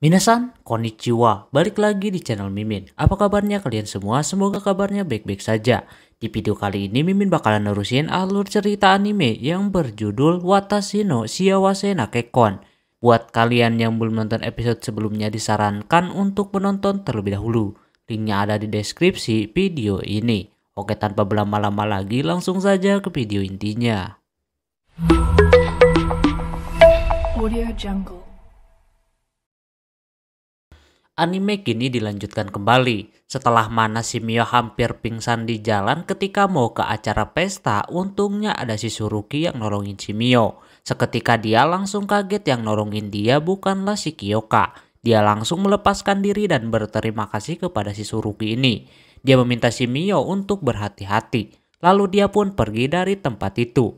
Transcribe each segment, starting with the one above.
Minasan, konnichiwa. Balik lagi di channel Mimin. Apa kabarnya kalian semua? Semoga kabarnya baik-baik saja. Di video kali ini Mimin bakalan nerusin alur cerita anime yang berjudul Watashi no Shiawase Nakekon. Buat kalian yang belum nonton episode sebelumnya disarankan untuk menonton terlebih dahulu. Linknya ada di deskripsi video ini. Oke, tanpa berlama-lama lagi langsung saja ke video intinya. Audio Jungle. Anime kini dilanjutkan kembali setelah mana Shimio hampir pingsan di jalan ketika mau ke acara pesta. Untungnya ada si Tsurugi yang nolongin Shimio. Seketika dia langsung kaget, yang nolongin dia bukanlah si Kyoka. Dia langsung melepaskan diri dan berterima kasih kepada si Tsurugi ini. Dia meminta Shimio untuk berhati-hati. Lalu dia pun pergi dari tempat itu.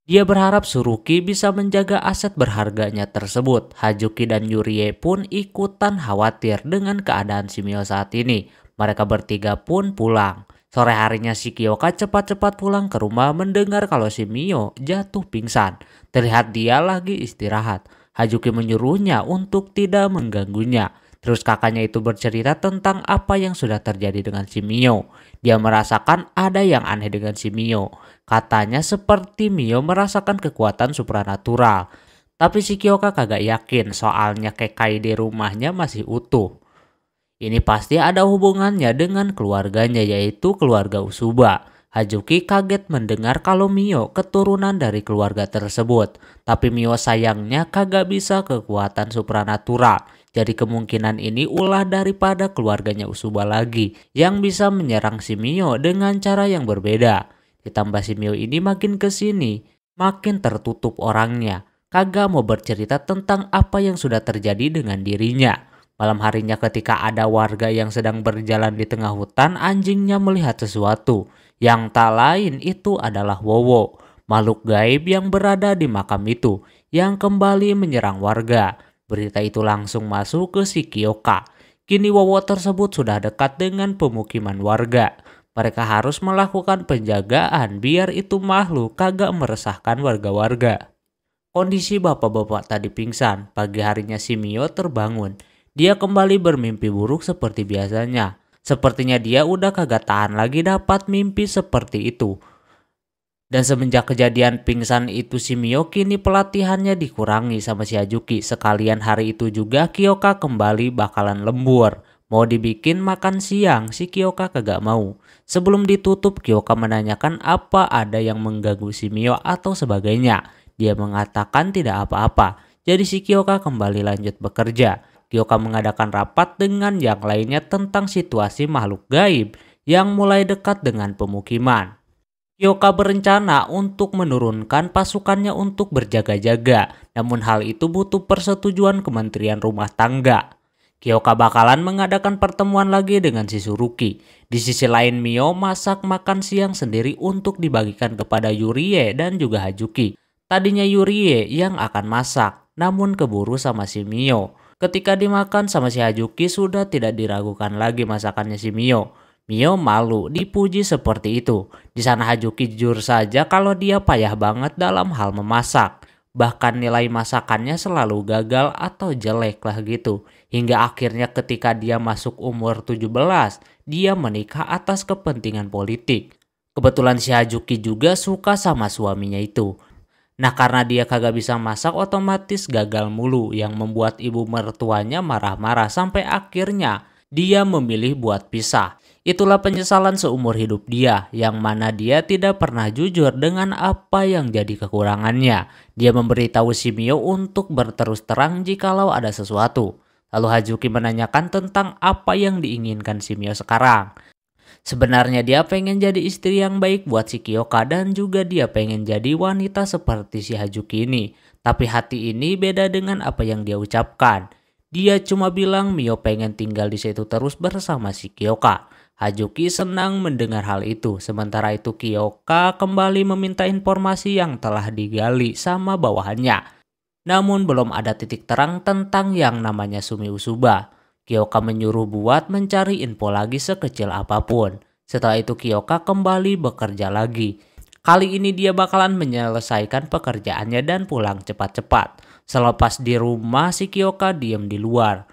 Dia berharap Tsurugi bisa menjaga aset berharganya tersebut. Hajuki dan Yurie pun ikutan khawatir dengan keadaan Shimio saat ini. Mereka bertiga pun pulang. Sore harinya si Kyoka cepat-cepat pulang ke rumah mendengar kalau Shimio jatuh pingsan. Terlihat dia lagi istirahat. Hajuki menyuruhnya untuk tidak mengganggunya. Terus kakaknya itu bercerita tentang apa yang sudah terjadi dengan Shimio. Dia merasakan ada yang aneh dengan Shimio. Katanya seperti Mio merasakan kekuatan supranatural. Tapi si Kyoka kagak yakin, soalnya Kekai di rumahnya masih utuh. Ini pasti ada hubungannya dengan keluarganya, yaitu keluarga Usuba. Hajuki kaget mendengar kalau Mio keturunan dari keluarga tersebut. Tapi Mio sayangnya kagak bisa kekuatan supranatural. Jadi kemungkinan ini ulah daripada keluarganya Usuba lagi yang bisa menyerang si Mio dengan cara yang berbeda. Ditambah si Mio ini makin kesini makin tertutup orangnya. Kagak mau bercerita tentang apa yang sudah terjadi dengan dirinya. Malam harinya ketika ada warga yang sedang berjalan di tengah hutan, anjingnya melihat sesuatu. Yang tak lain itu adalah Wowo, makhluk gaib yang berada di makam itu, yang kembali menyerang warga. Berita itu langsung masuk ke si Kyoka. Kini Wowo tersebut sudah dekat dengan pemukiman warga. Mereka harus melakukan penjagaan biar itu makhluk kagak meresahkan warga-warga. Kondisi bapak-bapak tadi pingsan. Pagi harinya Shimio terbangun. Dia kembali bermimpi buruk seperti biasanya. Sepertinya dia udah kagak tahan lagi dapat mimpi seperti itu. Dan semenjak kejadian pingsan itu Shimio kini pelatihannya dikurangi sama si Hajuki. Sekalian hari itu juga Kyoka kembali bakalan lembur. Mau dibikin makan siang, si Kyoka kagak mau. Sebelum ditutup, Kyoka menanyakan apa ada yang mengganggu Shimio atau sebagainya. Dia mengatakan tidak apa-apa. Jadi si Kyoka kembali lanjut bekerja. Kyoka mengadakan rapat dengan yang lainnya tentang situasi makhluk gaib yang mulai dekat dengan pemukiman. Kyoka berencana untuk menurunkan pasukannya untuk berjaga-jaga. Namun hal itu butuh persetujuan Kementerian Rumah Tangga. Kyoka bakalan mengadakan pertemuan lagi dengan si Tsurugi. Di sisi lain Mio masak makan siang sendiri untuk dibagikan kepada Yurie dan juga Hajuki. Tadinya Yurie yang akan masak, namun keburu sama si Mio. Ketika dimakan sama si Hajuki sudah tidak diragukan lagi masakannya si Mio. Mio malu dipuji seperti itu. Di sana Hajuki jujur saja kalau dia payah banget dalam hal memasak. Bahkan nilai masakannya selalu gagal atau jelek lah gitu. Hingga akhirnya ketika dia masuk umur 17, dia menikah atas kepentingan politik. Kebetulan si Hajuki juga suka sama suaminya itu. Nah karena dia kagak bisa masak otomatis gagal mulu, yang membuat ibu mertuanya marah-marah sampai akhirnya dia memilih buat pisah. Itulah penyesalan seumur hidup dia, yang mana dia tidak pernah jujur dengan apa yang jadi kekurangannya. Dia memberitahu Shimio untuk berterus terang jikalau ada sesuatu. Lalu Hajuki menanyakan tentang apa yang diinginkan Shimio sekarang. Sebenarnya dia pengen jadi istri yang baik buat si Kyoka dan juga dia pengen jadi wanita seperti si Hajuki ini. Tapi hati ini beda dengan apa yang dia ucapkan. Dia cuma bilang Mio pengen tinggal di situ terus bersama si Kyoka. Hajuki senang mendengar hal itu. Sementara itu Kyoka kembali meminta informasi yang telah digali sama bawahannya. Namun belum ada titik terang tentang yang namanya Sumi Usuba. Kyoka menyuruh buat mencari info lagi sekecil apapun. Setelah itu Kyoka kembali bekerja lagi. Kali ini dia bakalan menyelesaikan pekerjaannya dan pulang cepat-cepat. Selepas di rumah si Kyoka diem di luar.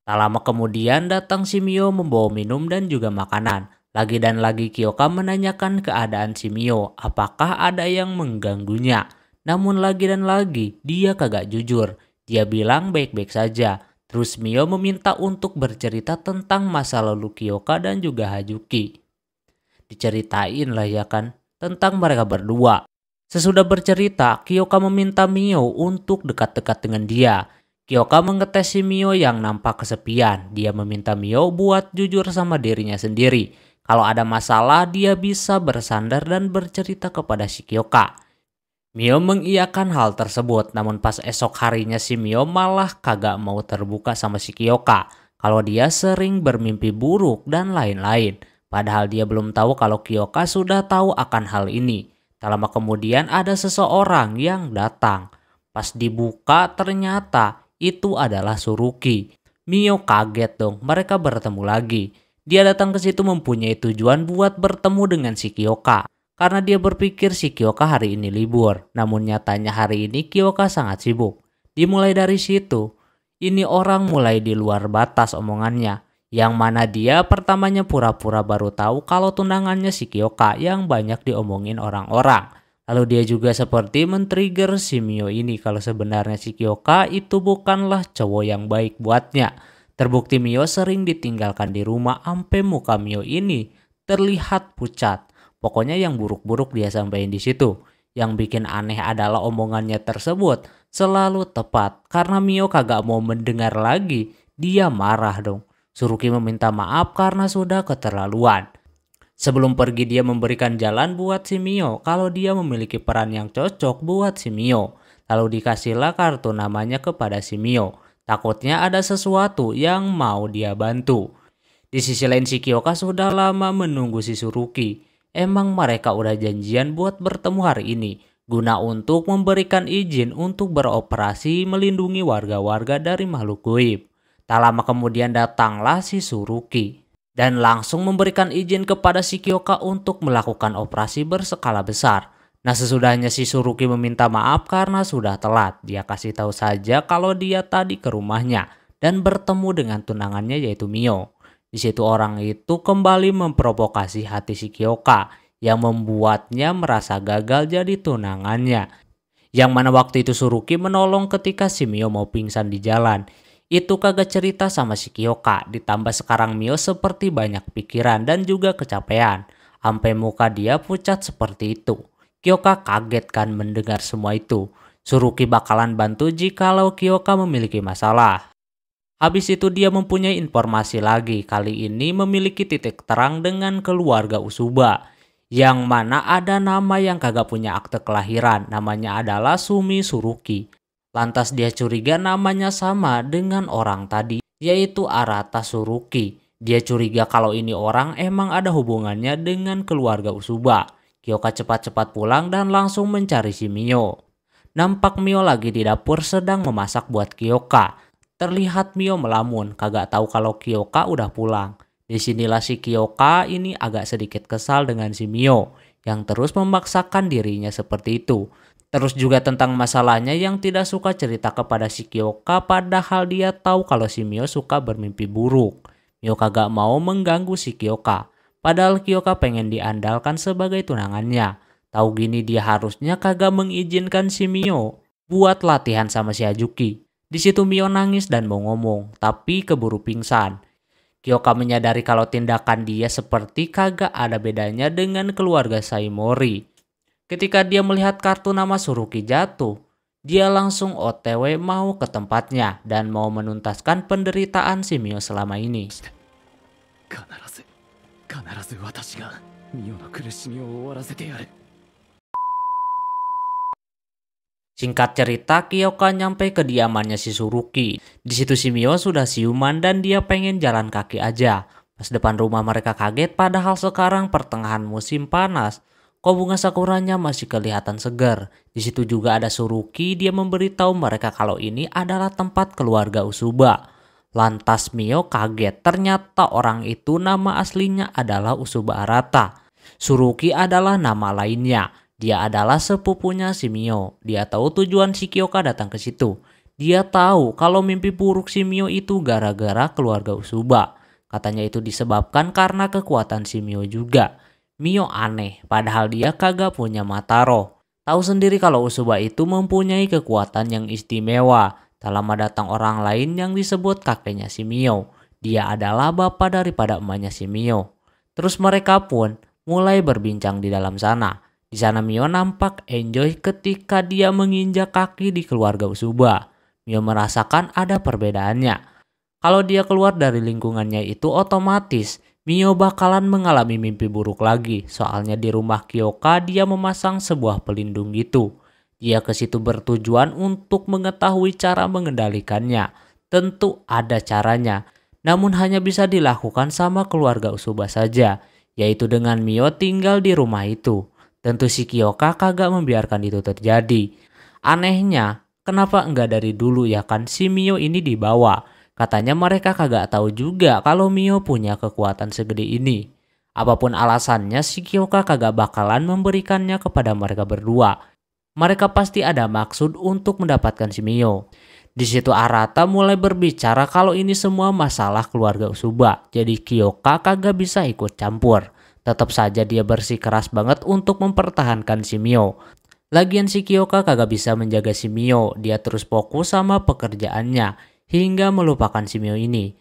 Tak lama kemudian datang Shimio membawa minum dan juga makanan. Lagi dan lagi Kyoka menanyakan keadaan Shimio, apakah ada yang mengganggunya. Namun lagi dan lagi dia kagak jujur. Dia bilang baik-baik saja. Terus Mio meminta untuk bercerita tentang masa lalu Kyoka dan juga Hajuki. Diceritain lah ya kan, tentang mereka berdua. Sesudah bercerita, Kyoka meminta Mio untuk dekat-dekat dengan dia. Kyoka mengetes si Mio yang nampak kesepian. Dia meminta Mio buat jujur sama dirinya sendiri. Kalau ada masalah, dia bisa bersandar dan bercerita kepada si Kyoka. Mio mengiyakan hal tersebut, namun pas esok harinya si Mio malah kagak mau terbuka sama si Kyoka. Kalau dia sering bermimpi buruk dan lain-lain. Padahal dia belum tahu kalau Kyoka sudah tahu akan hal ini. Tak lama kemudian ada seseorang yang datang. Pas dibuka ternyata itu adalah Suruki. Mio kaget dong, mereka bertemu lagi. Dia datang ke situ mempunyai tujuan buat bertemu dengan si Kyoka. Karena dia berpikir si Kyoka hari ini libur. Namun nyatanya hari ini Kyoka sangat sibuk. Dimulai dari situ, ini orang mulai di luar batas omongannya. Yang mana dia pertamanya pura-pura baru tahu kalau tunangannya si Kyoka yang banyak diomongin orang-orang. Lalu dia juga seperti men-trigger si Mio ini kalau sebenarnya si Kyoka itu bukanlah cowok yang baik buatnya. Terbukti Mio sering ditinggalkan di rumah sampai muka Mio ini terlihat pucat. Pokoknya yang buruk-buruk dia sampaikan di situ. Yang bikin aneh adalah omongannya tersebut selalu tepat. Karena Mio kagak mau mendengar lagi, dia marah dong. Suruki meminta maaf karena sudah keterlaluan. Sebelum pergi dia memberikan jalan buat si Mio kalau dia memiliki peran yang cocok buat si Mio. Lalu dikasihlah kartu namanya kepada si Mio. Takutnya ada sesuatu yang mau dia bantu. Di sisi lain si Kyoka sudah lama menunggu si Suruki. Emang mereka udah janjian buat bertemu hari ini. Guna untuk memberikan izin untuk beroperasi melindungi warga-warga dari makhluk gaib. Tak lama kemudian datanglah si Suruki. Dan langsung memberikan izin kepada si Kyoka untuk melakukan operasi berskala besar. Nah sesudahnya si Suruki meminta maaf karena sudah telat. Dia kasih tahu saja kalau dia tadi ke rumahnya dan bertemu dengan tunangannya yaitu Mio. Di situ orang itu kembali memprovokasi hati si Kyoka yang membuatnya merasa gagal jadi tunangannya. Yang mana waktu itu Suruki menolong ketika si Mio mau pingsan di jalan. Itu kagak cerita sama si Kyoka, ditambah sekarang Mio seperti banyak pikiran dan juga kecapean. Sampai muka dia pucat seperti itu. Kyoka kaget kan mendengar semua itu. Suruki bakalan bantu jikalau Kyoka memiliki masalah. Habis itu dia mempunyai informasi lagi, kali ini memiliki titik terang dengan keluarga Usuba. Yang mana ada nama yang kagak punya akte kelahiran, namanya adalah Sumi Suruki. Lantas dia curiga namanya sama dengan orang tadi, yaitu Arata Suruki. Dia curiga kalau ini orang emang ada hubungannya dengan keluarga Usuba. Kyoka cepat-cepat pulang dan langsung mencari si Mio. Nampak Mio lagi di dapur sedang memasak buat Kyoka. Terlihat Mio melamun, kagak tahu kalau Kyoka udah pulang. Disinilah si Kyoka ini agak sedikit kesal dengan si Mio yang terus memaksakan dirinya seperti itu. Terus juga tentang masalahnya yang tidak suka cerita kepada si Kyoka padahal dia tahu kalau si Mio suka bermimpi buruk. Mio kagak mau mengganggu si Kyoka. Padahal Kyoka pengen diandalkan sebagai tunangannya. Tahu gini dia harusnya kagak mengizinkan si Mio buat latihan sama si Hajuki. Di situ Mio nangis dan mau ngomong, tapi keburu pingsan. Kyoka menyadari kalau tindakan dia seperti kagak ada bedanya dengan keluarga Saimori. Ketika dia melihat kartu nama Suruki jatuh, dia langsung OTW mau ke tempatnya dan mau menuntaskan penderitaan si Mio selama ini. Singkat cerita, Kyoka nyampe ke kediamannya si Suruki. Di situ si Mio sudah siuman dan dia pengen jalan kaki aja. Pas depan rumah mereka kaget padahal sekarang pertengahan musim panas. Kok bunga sakuranya masih kelihatan segar. Di situ juga ada Suruki, dia memberitahu mereka kalau ini adalah tempat keluarga Usuba. Lantas Mio kaget, ternyata orang itu nama aslinya adalah Usuba Arata. Suruki adalah nama lainnya. Dia adalah sepupunya si Mio. Dia tahu tujuan si Kyoka datang ke situ. Dia tahu kalau mimpi buruk si Mio itu gara-gara keluarga Usuba. Katanya itu disebabkan karena kekuatan si Mio juga. Mio aneh, padahal dia kagak punya mata roh. Tahu sendiri kalau Usuba itu mempunyai kekuatan yang istimewa. Tak lama datang orang lain yang disebut kakeknya si Mio. Dia adalah bapak daripada emaknya si Mio. Terus mereka pun mulai berbincang di dalam sana. Di sana Mio nampak enjoy ketika dia menginjak kaki di keluarga Usuba. Mio merasakan ada perbedaannya. Kalau dia keluar dari lingkungannya itu otomatis Mio bakalan mengalami mimpi buruk lagi. Soalnya di rumah Kyoka dia memasang sebuah pelindung gitu. Dia ke situ bertujuan untuk mengetahui cara mengendalikannya. Tentu ada caranya. Namun hanya bisa dilakukan sama keluarga Usuba saja. Yaitu dengan Mio tinggal di rumah itu. Tentu si Kyoka kagak membiarkan itu terjadi. Anehnya, kenapa enggak dari dulu ya kan si Mio ini dibawa? Katanya mereka kagak tahu juga kalau Mio punya kekuatan segede ini. Apapun alasannya si Kyoka kagak bakalan memberikannya kepada mereka berdua. Mereka pasti ada maksud untuk mendapatkan si Mio. Di situ Arata mulai berbicara kalau ini semua masalah keluarga Usuba. Jadi Kyoka kagak bisa ikut campur. Tetap saja dia bersikeras banget untuk mempertahankan si Mio. Lagian si Kyoka kagak bisa menjaga si Mio. Dia terus fokus sama pekerjaannya hingga melupakan si Mio ini.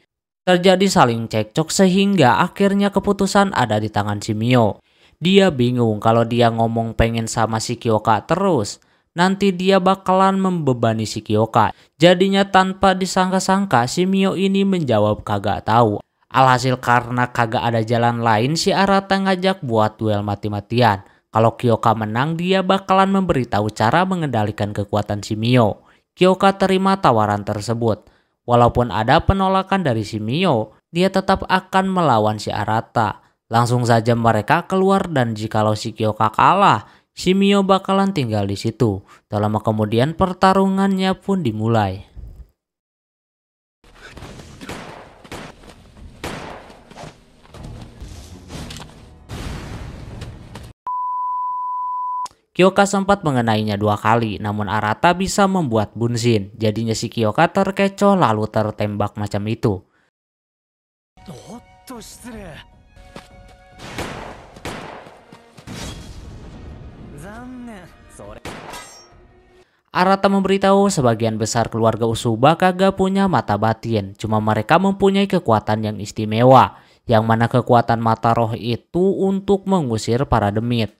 Terjadi saling cekcok sehingga akhirnya keputusan ada di tangan si Mio. Dia bingung kalau dia ngomong pengen sama si Kyoka terus. Nanti dia bakalan membebani si Kyoka. Jadinya tanpa disangka-sangka si Mio ini menjawab kagak tahu. Alhasil karena kagak ada jalan lain si Arata ngajak buat duel mati-matian. Kalau Kyoka menang dia bakalan memberitahu cara mengendalikan kekuatan si Mio. Kyoka terima tawaran tersebut. Walaupun ada penolakan dari si Mio, dia tetap akan melawan si Arata. Langsung saja mereka keluar dan jikalau si Kyoka kalah, si Mio bakalan tinggal di situ. Tak lama kemudian pertarungannya pun dimulai. Kyoka sempat mengenainya 2 kali, namun Arata bisa membuat bunshin. Jadinya si Kyoka terkecoh lalu tertembak macam itu. Arata memberitahu sebagian besar keluarga Usuba kagak punya mata batin. Cuma mereka mempunyai kekuatan yang istimewa. Yang mana kekuatan mata roh itu untuk mengusir para demit.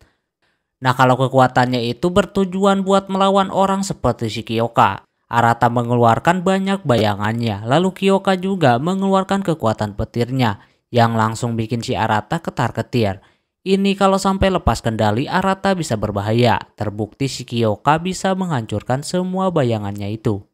Nah kalau kekuatannya itu bertujuan buat melawan orang seperti si Kyoka. Arata mengeluarkan banyak bayangannya. Lalu Kyoka juga mengeluarkan kekuatan petirnya. Yang langsung bikin si Arata ketar-ketir. Ini kalau sampai lepas kendali Arata bisa berbahaya. Terbukti si Kyoka bisa menghancurkan semua bayangannya itu.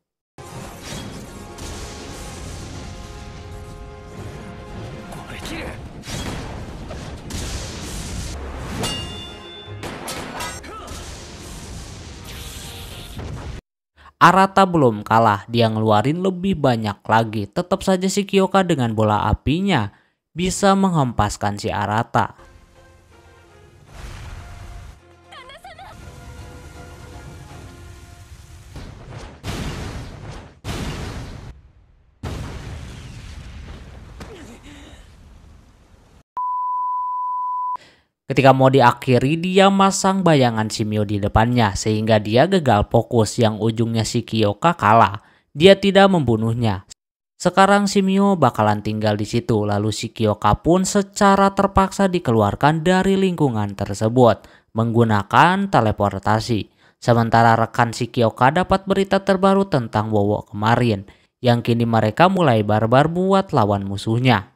Arata belum kalah, dia ngeluarin lebih banyak lagi. Tetap saja si Kyoka dengan bola apinya bisa menghempaskan si Arata. Ketika mau diakhiri dia masang bayangan si Mio di depannya sehingga dia gagal fokus yang ujungnya si Kyoka kalah. Dia tidak membunuhnya. Sekarang si Mio bakalan tinggal di situ lalu si Kyoka pun secara terpaksa dikeluarkan dari lingkungan tersebut menggunakan teleportasi. Sementara rekan si Kyoka dapat berita terbaru tentang Wowo kemarin yang kini mereka mulai barbar buat lawan musuhnya.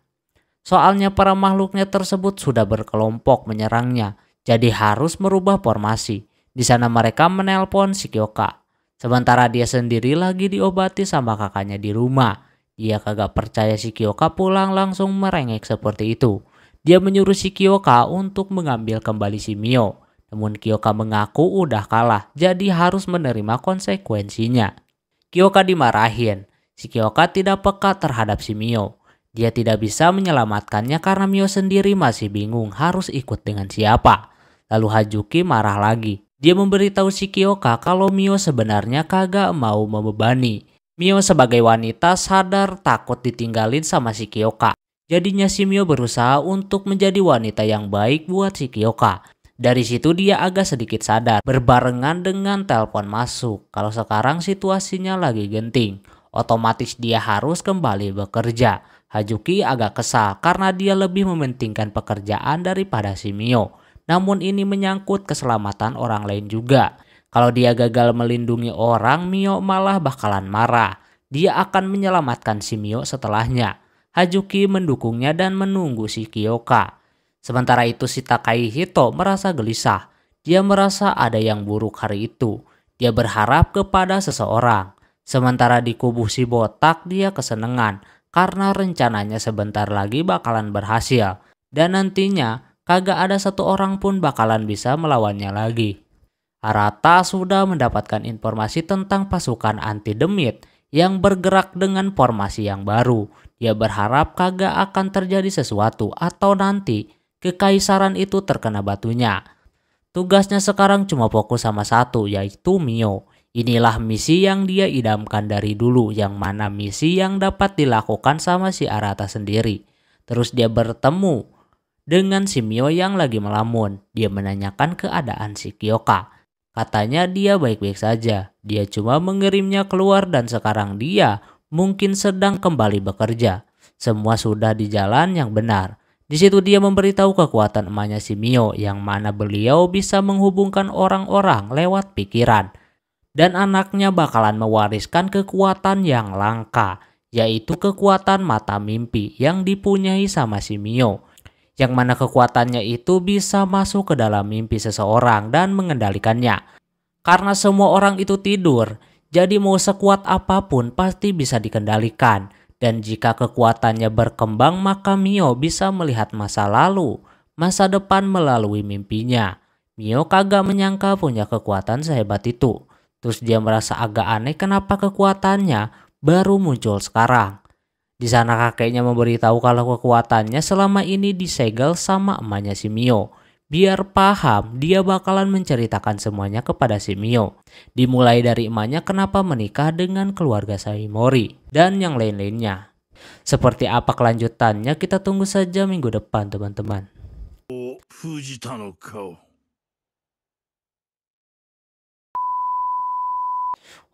Soalnya para makhluknya tersebut sudah berkelompok menyerangnya, jadi harus merubah formasi. Di sana mereka menelpon si Kyoka. Sementara dia sendiri lagi diobati sama kakaknya di rumah. Dia kagak percaya si Kyoka pulang langsung merengek seperti itu. Dia menyuruh si Kyoka untuk mengambil kembali si Mio. Namun Kyoka mengaku udah kalah, jadi harus menerima konsekuensinya. Kyoka dimarahin. Si Kyoka tidak peka terhadap si Mio. Dia tidak bisa menyelamatkannya karena Mio sendiri masih bingung harus ikut dengan siapa. Lalu Hajuki marah lagi. Dia memberitahu si Kyoka kalau Mio sebenarnya kagak mau membebani. Mio sebagai wanita sadar takut ditinggalin sama si Kyoka. Jadinya si Mio berusaha untuk menjadi wanita yang baik buat si Kyoka. Dari situ dia agak sedikit sadar berbarengan dengan telepon masuk. Kalau sekarang situasinya lagi genting, otomatis dia harus kembali bekerja. Hajuki agak kesal karena dia lebih mementingkan pekerjaan daripada si Mio. Namun ini menyangkut keselamatan orang lain juga. Kalau dia gagal melindungi orang, Mio malah bakalan marah. Dia akan menyelamatkan si Mio setelahnya. Hajuki mendukungnya dan menunggu si Kyoka. Sementara itu si Takahito merasa gelisah. Dia merasa ada yang buruk hari itu. Dia berharap kepada seseorang. Sementara di kubu si botak dia kesenengan karena rencananya sebentar lagi bakalan berhasil. Dan nantinya kagak ada satu orang pun bakalan bisa melawannya lagi. Arata sudah mendapatkan informasi tentang pasukan anti demit yang bergerak dengan formasi yang baru. Dia berharap kagak akan terjadi sesuatu atau nanti kekaisaran itu terkena batunya. Tugasnya sekarang cuma fokus sama satu, yaitu Mio. Inilah misi yang dia idamkan dari dulu, yang mana misi yang dapat dilakukan sama si Arata sendiri. Terus dia bertemu dengan si Mio yang lagi melamun. Dia menanyakan keadaan si Kyoka. Katanya dia baik-baik saja. Dia cuma mengirimnya keluar dan sekarang dia mungkin sedang kembali bekerja. Semua sudah di jalan yang benar. Di situ dia memberitahu kekuatan emaknya si Mio yang mana beliau bisa menghubungkan orang-orang lewat pikiran. Dan anaknya bakalan mewariskan kekuatan yang langka, yaitu kekuatan mata mimpi yang dipunyai sama si Mio. Yang mana kekuatannya itu bisa masuk ke dalam mimpi seseorang dan mengendalikannya. Karena semua orang itu tidur, jadi mau sekuat apapun pasti bisa dikendalikan. Dan jika kekuatannya berkembang maka Mio bisa melihat masa lalu, masa depan melalui mimpinya. Mio kagak menyangka punya kekuatan sehebat itu. Terus dia merasa agak aneh kenapa kekuatannya baru muncul sekarang. Di sana kakeknya memberitahu kalau kekuatannya selama ini disegel sama emaknya si Mio. Biar paham, dia bakalan menceritakan semuanya kepada si Mio. Dimulai dari emaknya kenapa menikah dengan keluarga Saimori dan yang lain-lainnya. Seperti apa kelanjutannya kita tunggu saja minggu depan teman-teman.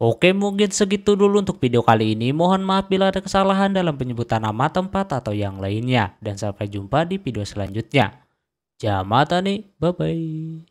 Oke, mungkin segitu dulu untuk video kali ini. Mohon maaf bila ada kesalahan dalam penyebutan nama, tempat, atau yang lainnya. Dan sampai jumpa di video selanjutnya. Jamatane, bye-bye.